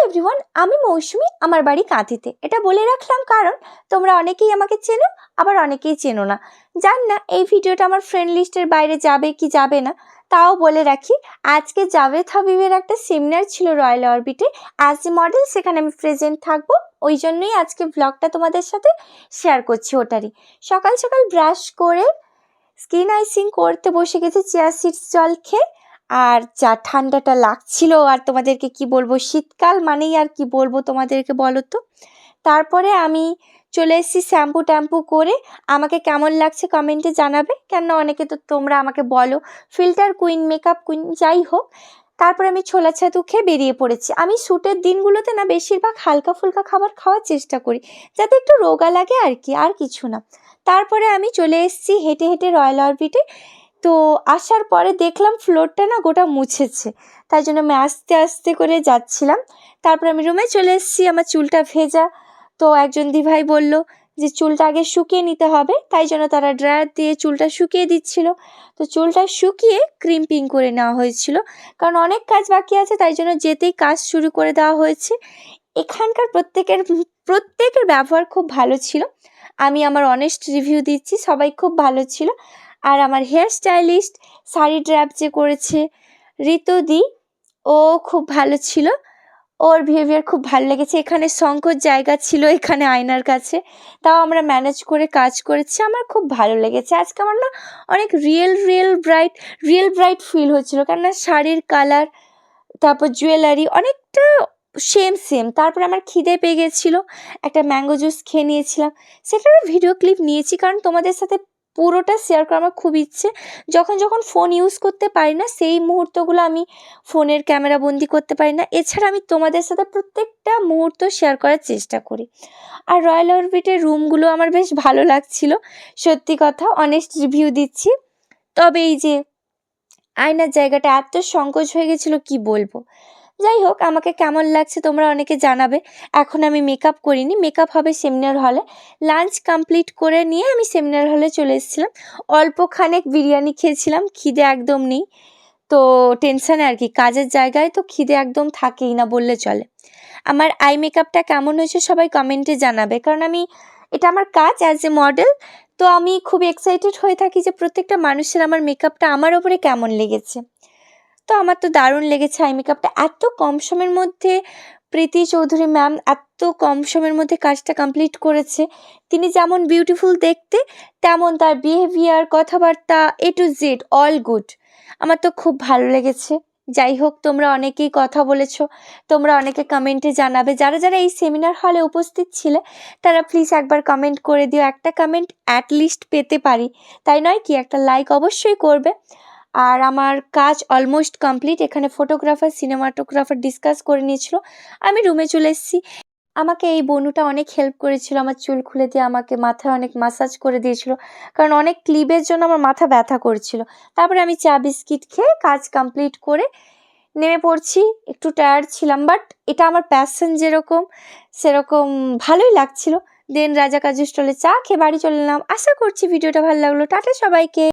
Everyone, আমি মৌসুমি, আমার বাড়ি কাঁথিতে। এটা বলে রাখলাম কারণ তোমরা অনেকেই আমাকে চেনো, আবার অনেকেই চেনো না। জান না এই ভিডিওটা আমার ফ্রেন্ড লিস্টের বাইরে যাবে কি যাবে না, তাও বলে রাখি। আজকে জাভেদ হাবিবের একটা সেমিনার ছিল রয়্যাল অরবিটে অ্যাজ এ মডেল, সেখানে আমি প্রেজেন্ট থাকবো। ওই জন্যই আজকে ব্লগটা তোমাদের সাথে শেয়ার করছি। ওটারই সকাল সকাল ব্রাশ করে স্কিন আইসিং করতে বসে গেছি চিয়া সিডস জল খেয়ে। আর যা ঠান্ডাটা লাগছিল, আর তোমাদেরকে কি বলবো, শীতকাল মানেই আর কি বলবো তোমাদেরকে বলো তো। তারপরে আমি চলে এসেছি শ্যাম্পু ট্যাম্পু করে। আমাকে কেমন লাগছে কমেন্টে জানাবে, কেন অনেকে তো তোমরা আমাকে বলো ফিল্টার কুইন, মেকআপ কুইন, যাই হোক। তারপরে আমি ছোলা ছাতু খেয়ে বেরিয়ে পড়েছি। আমি শ্যুটের দিনগুলোতে না বেশিরভাগ হালকা ফুলকা খাবার খাওয়ার চেষ্টা করি, যাতে একটু রোগা লাগে আর কি, আর কিছু না। তারপরে আমি চলে এসেছি হেঁটে হেঁটে রয়্যাল অরবিটে। তো আসার পরে দেখলাম ফ্লোরটা না গোটা মুছেছে, তাই জন্য আমি আস্তে আস্তে করে যাচ্ছিলাম। তারপর আমি রুমে চলে এসেছি, আমার চুলটা ভেজা। তো একজন দিভাই বলল যে চুলটা আগে শুকিয়ে নিতে হবে, তাই জন্য তারা ড্রায়ার দিয়ে চুলটা শুকিয়ে দিচ্ছিল। তো চুলটা শুকিয়ে ক্রিম্পিং করে নেওয়া হয়েছিল, কারণ অনেক কাজ বাকি আছে, তাই জন্য যেতেই কাজ শুরু করে দেওয়া হয়েছে। এখানকার প্রত্যেকের ব্যবহার খুব ভালো ছিল। আমি আমার অনেস্ট রিভিউ দিচ্ছি, সবাই খুব ভালো ছিল। আর আমার হেয়ার স্টাইলিস্ট শাড়ি ড্র্যাপ যে করেছে ঋতুদি, ও খুব ভালো ছিল, ওর বিহেভিয়ার খুব ভালো লেগেছে। এখানে সংকট জায়গা ছিল এখানে আয়নার কাছে, তাও আমরা ম্যানেজ করে কাজ করেছি। আমার খুব ভালো লেগেছে আজকে। আমার না অনেক রিয়েল ব্রাইট ফিল হচ্ছিল, কেননা শাড়ির কালার, তারপর জুয়েলারি অনেকটা সেম। তারপর আমার খিদে পেয়ে গেছিলো, একটা ম্যাঙ্গো জুস খেয়ে নিয়েছিলাম। সেটারও ভিডিও ক্লিপ নিয়েছি, কারণ তোমাদের সাথে পুরোটা শেয়ার করা আমার খুব ইচ্ছে। যখন ফোন ইউজ করতে পারি না, সেই মুহূর্তগুলো আমি ফোনের ক্যামেরা বন্দি করতে পারি না। এছাড়া আমি তোমাদের সাথে প্রত্যেকটা মুহূর্ত শেয়ার করার চেষ্টা করি। আর রয়্যাল অরবিটের রুমগুলো আমার বেশ ভালো লাগছিল, সত্যি কথা, অনেস্ট রিভিউ দিচ্ছি। তবে এই যে আয়নার জায়গাটা এত সংকোচ হয়ে গেছিলো কি বলবো। যাই হোক, আমাকে কেমন লাগছে তোমরা অনেকে জানাবে। এখন আমি মেকআপ করিনি, মেকআপ হবে সেমিনার হলে। লাঞ্চ কমপ্লিট করে নিয়ে আমি সেমিনার হলে চলে এসেছিলাম। অল্পখানেক বিরিয়ানি খেয়েছিলাম, খিদে একদম নেই। তো টেনশানে আর কি, কাজের জায়গায় তো খিদে একদম থাকেই না বললে চলে। আমার আই মেকআপটা কেমন হয়েছে সবাই কমেন্টে জানাবে, কারণ এটা আমার কাজ অ্যাজ এ মডেল। তো আমি খুব এক্সাইটেড হয়ে থাকি যে প্রত্যেকটা মানুষের আমার মেকআপটা আমার ওপরে কেমন লেগেছে। তো আমার তো দারুণ লেগেছে আই মেকআপটা। এত কম সময়ের মধ্যে প্রীতি চৌধুরী ম্যাম এত কম সময়ের মধ্যে কাজটা কমপ্লিট করেছে। তিনি যেমন বিউটিফুল দেখতে, তেমন তার বিহেভিয়ার, কথাবার্তা, এ টু জেড অল গুড। আমার তো খুব ভালো লেগেছে। যাই হোক, তোমরা অনেকেই কথা বলেছো, তোমরা অনেকে কমেন্টে জানাবে। যারা যারা এই সেমিনার হলে উপস্থিত ছিলে তারা প্লিজ একবার কমেন্ট করে দিও। একটা কমেন্ট অ্যাটলিস্ট পেতে পারি, তাই নয় কি? একটা লাইক অবশ্যই করবে। আর আমার কাজ অলমোস্ট কমপ্লিট। এখানে ফটোগ্রাফার, সিনেমাটোগ্রাফার ডিসকাস করে নিয়েছিল। আমি রুমে চলে এসেছি। আমাকে এই বনুটা অনেক হেল্প করেছিল, আমার চুল খুলে দিয়ে আমাকে মাথায় অনেক মাসাজ করে দিয়েছিল, কারণ অনেক ক্লিপের জন্য আমার মাথা ব্যথা করছিল। তারপরে আমি চা বিস্কিট খেয়ে কাজ কমপ্লিট করে নেমে পড়ছি। একটু টায়ার্ড ছিলাম, বাট এটা আমার প্যাশন, যেরকম সেরকম ভালোই লাগছিল। দেন রাজা কাজু স্টলে চা খেয়ে বাড়ি চলে এলাম। আশা করছি ভিডিওটা ভালো লাগলো। টাটা সবাইকে।